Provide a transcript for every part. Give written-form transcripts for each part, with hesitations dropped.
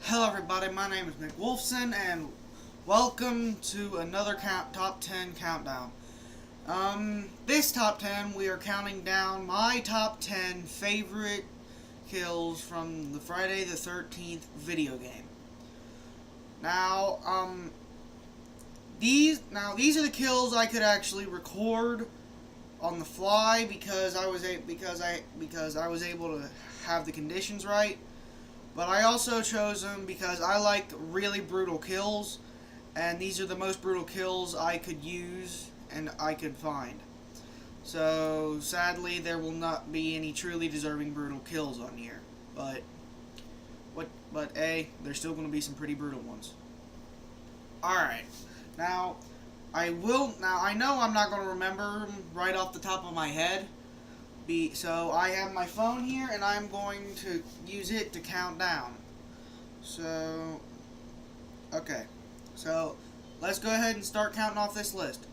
Hello everybody, my name is Nick Wolfson, and welcome to another Top 10 Countdown. This Top 10, we are counting down my Top 10 favorite kills from the Friday the 13th video game. Now, these are the kills I could actually record on the fly because I was able to have the conditions right. But I also chose them because I like really brutal kills, and these are the most brutal kills I could use and I could find. So sadly, there will not be any truly deserving brutal kills on here. But there's still going to be some pretty brutal ones. Alright, now I know I'm not going to remember them right off the top of my head. So I have my phone here, and I'm going to use it to count down. So, okay. So, let's go ahead and start counting off this list.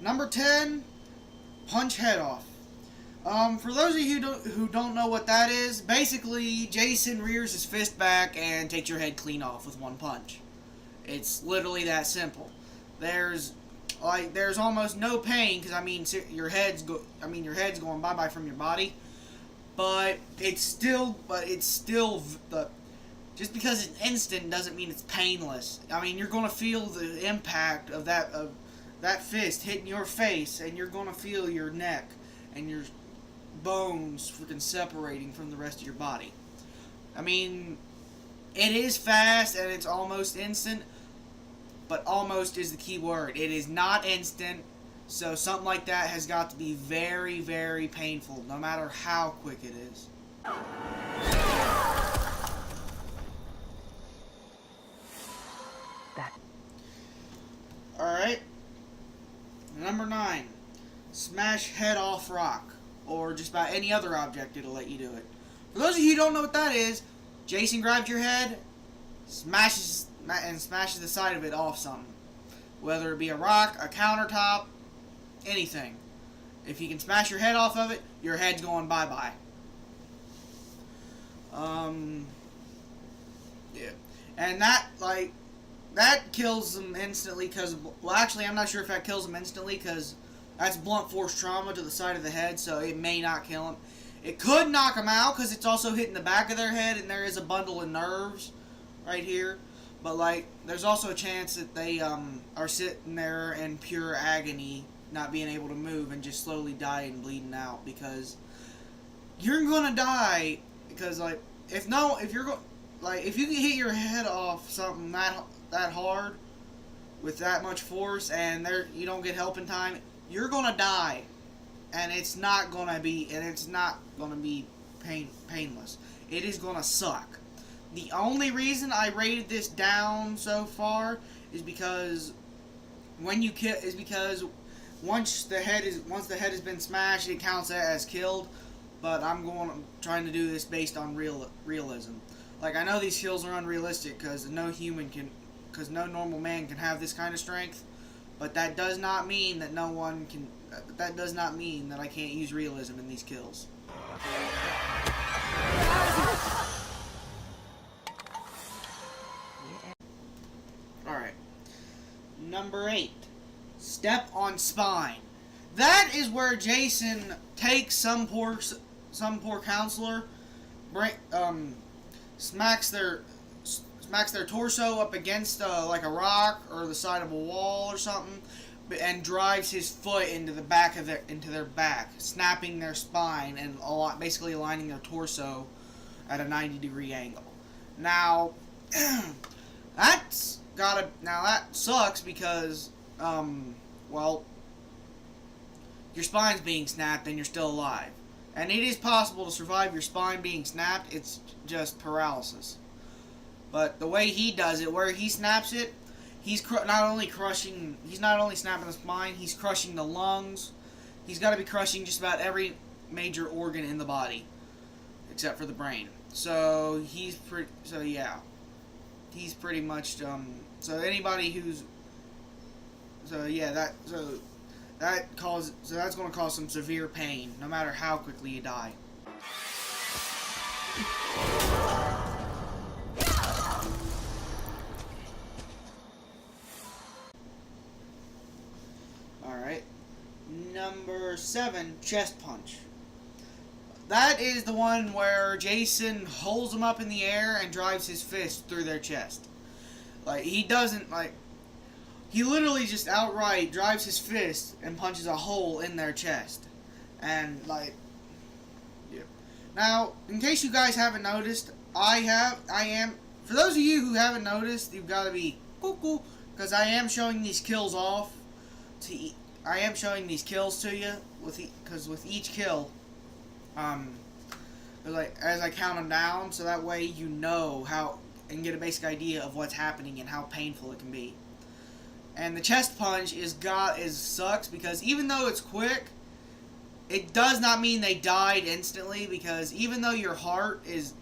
Number 10, punch head off. For those of you who don't know what that is, basically, Jason rears his fist back and takes your head clean off with one punch. It's literally that simple. There's almost no pain, because your head's going bye-bye from your body, but it's still just because it's instant doesn't mean it's painless. You're going to feel the impact of that fist hitting your face, and you're going to feel your neck and your bones freaking separating from the rest of your body. It is fast and it's almost instant. But almost is the key word. It is not instant, so something like that has got to be very, very painful, no matter how quick it is. Alright. Number 9. Smash head off rock. Or just about any other object, it'll let you do it. For those of you who don't know what that is, Jason grabs your head, smashes the side of it off something. Whether it be a rock, a countertop, anything. If you can smash your head off of it, your head's going bye-bye. Yeah. And that kills them instantly because, well, actually, I'm not sure if that kills them instantly because that's blunt force trauma to the side of the head, so it may not kill them. It could knock them out because it's also hitting the back of their head, and there is a bundle of nerves right here. But, there's also a chance that they are sitting there in pure agony, not being able to move, and just slowly dying, bleeding out. Because you're gonna die. Because, if you can hit your head off something that hard with that much force, and you don't get help in time, you're gonna die, and it's not gonna be painless. It is gonna suck. The only reason I rated this down so far is because once the head has been smashed, it counts as killed. But I'm trying to do this based on realism. I know these kills are unrealistic because no normal man can have this kind of strength. But that does not mean that That does not mean that I can't use realism in these kills. Alright. Number 8. Step on spine. That is where Jason takes some poor counselor, smacks their torso up against a rock or the side of a wall or something, and drives his foot into their back, snapping their spine and basically aligning their torso at a 90-degree angle. Now, that sucks because, your spine's being snapped and you're still alive. And it is possible to survive your spine being snapped, it's just paralysis. But the way he does it, where he snaps it, he's not only snapping the spine, he's crushing the lungs. He's got to be crushing just about every major organ in the body, except for the brain. So he's pretty much so anybody who's that's going to cause some severe pain, no matter how quickly you die. number 7, chest punch. That is the one where Jason holds them up in the air and drives his fist through their chest. Like, he doesn't, like, he literally just outright drives his fist and punches a hole in their chest. And, like, yeah. Now, in case you guys haven't noticed, for those of you who haven't noticed, you've got to be cuckoo, because I am showing these kills off. I am showing these kills to you, because with each kill, like, as I count them down, so that way you know how, and get a basic idea of what's happening and how painful it can be. And the chest punch sucks, because even though it's quick, it does not mean they died instantly, because even though your heart is,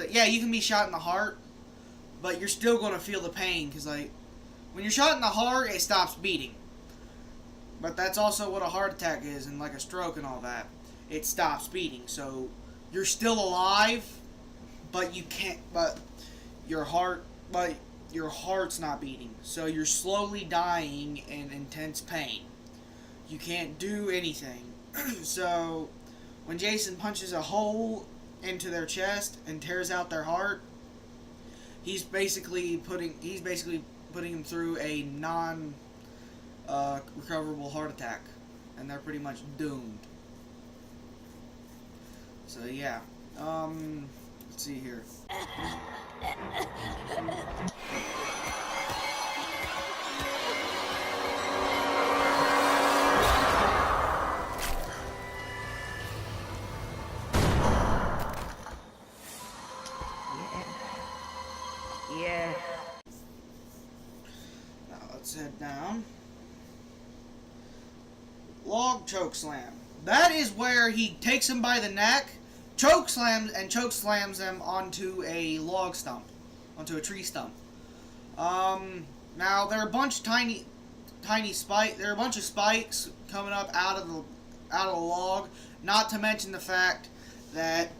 yeah, you can be shot in the heart, but you're still going to feel the pain, because, like, when you're shot in the heart, it stops beating. But that's also what a heart attack is, and like a stroke and all that. It stops beating, so you're still alive, but you can't, but your heart's not beating, so you're slowly dying in intense pain. You can't do anything. So when Jason punches a hole into their chest and tears out their heart, he's basically putting them through a recoverable heart attack, and they're pretty much doomed. So yeah, let's see here. Yeah. Now let's head down. Log choke slam. That is where he takes him by the neck, choke slams them onto a log stump, onto a tree stump. Now there are a bunch of tiny spikes. There are a bunch of spikes coming up out of the log. Not to mention the fact that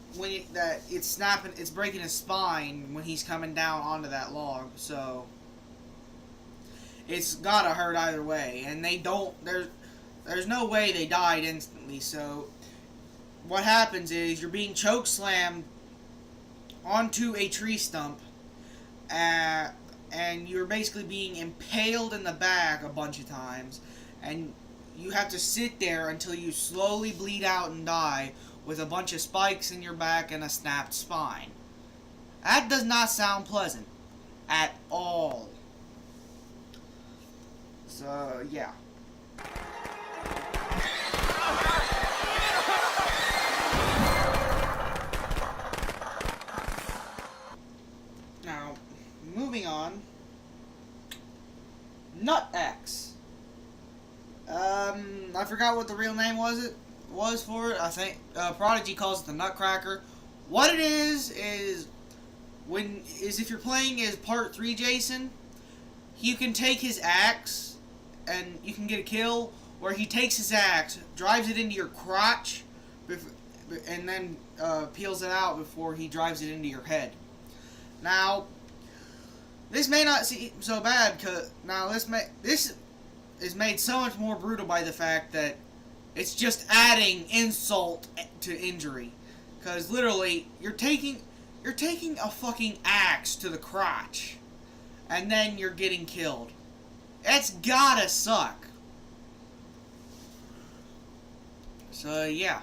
it's breaking his spine when he's coming down onto that log. So it's gotta hurt either way, and there's no way they died instantly. So what happens is you're being choke slammed onto a tree stump, and you're basically being impaled in the back a bunch of times, and you have to sit there until you slowly bleed out and die with a bunch of spikes in your back and a snapped spine. That does not sound pleasant at all. So yeah. Now, moving on. Nut Axe. I forgot what the real name was for it. I think Prodigy calls it the Nutcracker. What it is if you're playing as Part 3 Jason, you can take his axe and you can get a kill where he takes his axe, drives it into your crotch, and then peels it out before he drives it into your head. Now, this may not seem so bad, this is made so much more brutal by the fact that it's just adding insult to injury. Because literally, you're taking a fucking axe to the crotch, and then you're getting killed. That's gotta suck. So yeah.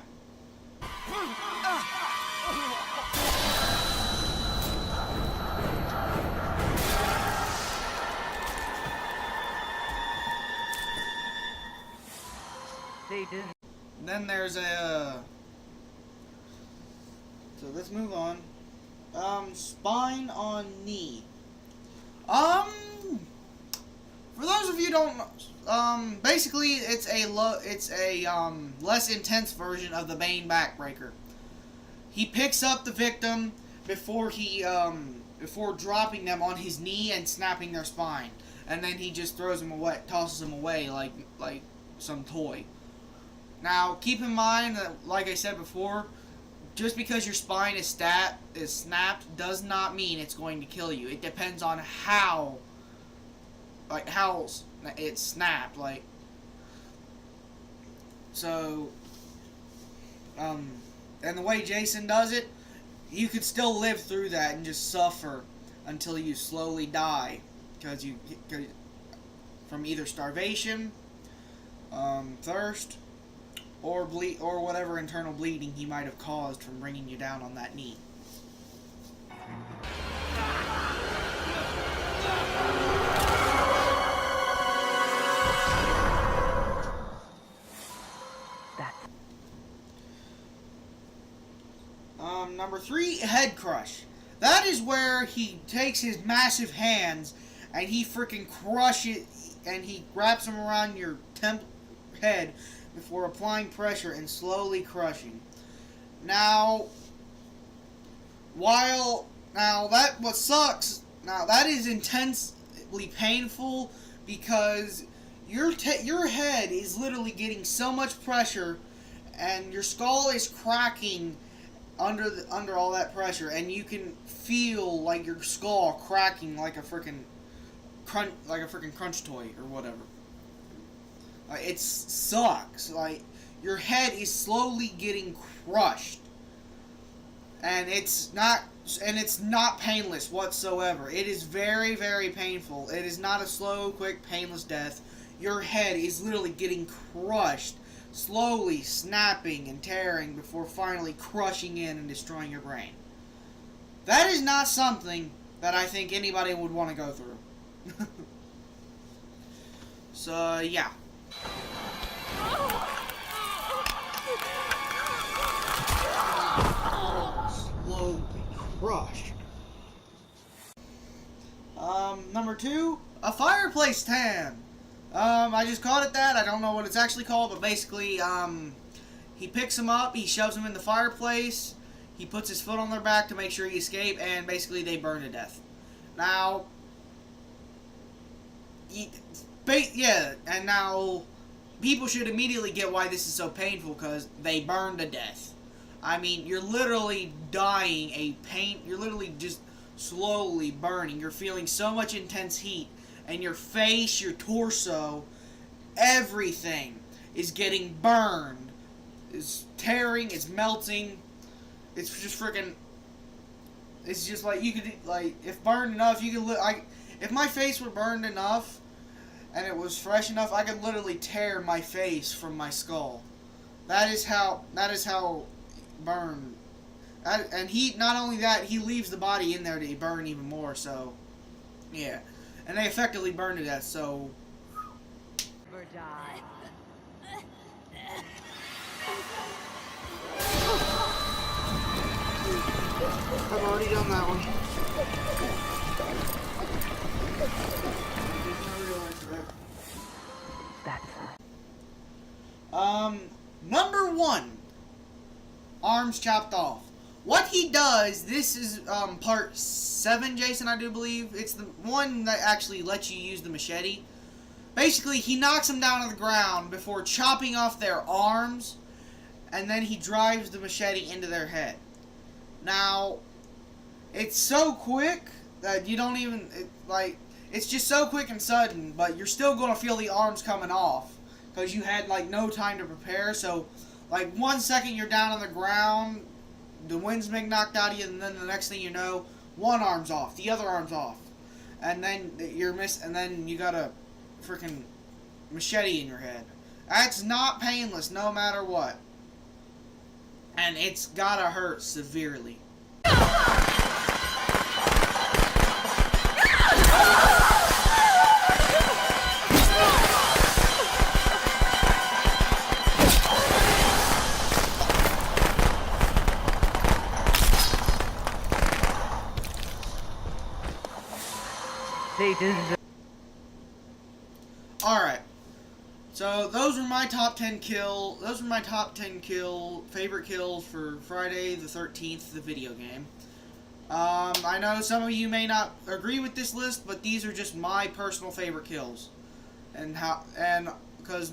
They did. Then there's so let's move on. Spine on knee. For those of you who don't know, basically it's a less intense version of the Bane backbreaker. He picks up the victim before dropping them on his knee and snapping their spine, and then he just throws them away, tosses them away like some toy. Now, keep in mind that, like I said before, just because your spine is snapped does not mean it's going to kill you. It depends on how it's snapped. So, and the way Jason does it, you could still live through that and just suffer until you slowly die, cause from either starvation, thirst, or or whatever internal bleeding he might have caused from bringing you down on that knee. Number 3, head crush. That is where he takes his massive hands and he freaking crushes, and he wraps them around your head before applying pressure and slowly crushing. Now, what sucks, that is intensely painful because your head is literally getting so much pressure and your skull is cracking under all that pressure, and you can feel like your skull cracking like a freaking crunch toy or whatever. It sucks. Like, your head is slowly getting crushed, and it's not painless whatsoever. It is very, very painful. It is not a slow, quick, painless death. Your head is literally getting crushed, slowly snapping and tearing before finally crushing in and destroying your brain. That is not something that I think anybody would want to go through. So, yeah. Slowly crushed. Number 2, a fireplace tan. I just called it that. I don't know what it's actually called, but basically, he picks them up, he shoves them in the fireplace, he puts his foot on their back to make sure he escape, and basically they burn to death. Now, and now people should immediately get why this is so painful, because they burn to death. I mean, you're literally dying you're literally just slowly burning. You're feeling so much intense heat, and your face, your torso, everything is getting burned. It's tearing, it's melting. It's just freaking, it's just like, you could, like, if burned enough, you could, if my face were burned enough, and it was fresh enough, I could literally tear my face from my skull. That is how burned. And not only that, he leaves the body in there to burn even more, so, yeah. And they effectively burn to death, so. Never die. I've already done that one. That's Number 1. Arms chopped off. What he does, this is part 7, Jason, I do believe. It's the one that actually lets you use the machete. Basically, he knocks them down on the ground before chopping off their arms, and then he drives the machete into their head. Now, it's so quick that you don't even, it's just so quick and sudden, but you're still going to feel the arms coming off, because you had, no time to prepare. So, 1 second you're down on the ground, the wind's being knocked out of you, and then the next thing you know, one arm's off, the other arm's off, and then and then you got a freaking machete in your head. That's not painless, no matter what, and it's gotta hurt severely. They deserve. Alright. So those were my top 10 favorite kills for Friday the 13th, the video game. I know some of you may not agree with this list, but these are just my personal favorite kills. Because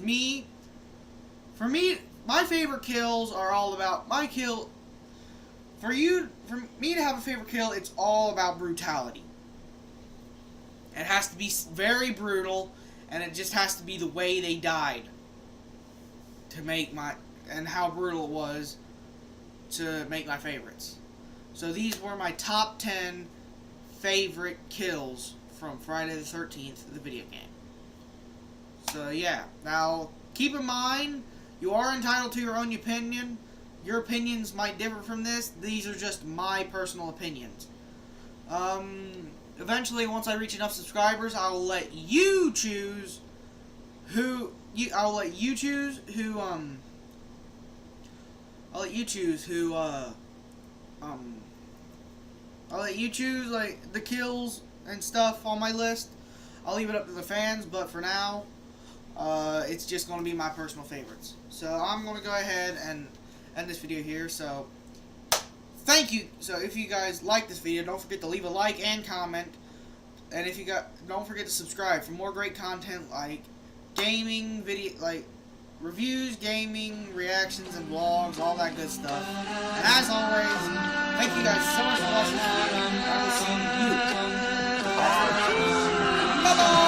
for me, my favorite kills are all about for me to have a favorite kill, it's all about brutality. It has to be very brutal, and it just has to be the way they died. to make and how brutal it was to make my favorites. So these were my top 10 favorite kills from Friday the 13th, the video game. So yeah, now keep in mind, you are entitled to your own opinion. Your opinions might differ from this. These are just my personal opinions. Eventually, once I reach enough subscribers, I'll let you choose who I'll let you choose like the kills and stuff on my list. I'll leave it up to the fans, but for now, it's just going to be my personal favorites. So I'm going to go ahead and end this video here. So thank you. So if you guys like this video, don't forget to leave a like and comment. And if you don't forget to subscribe for more great content like gaming video, like reviews, gaming, reactions, and vlogs, all that good stuff. And as always, thank you guys so much for watching this video. I will see you. Bye bye.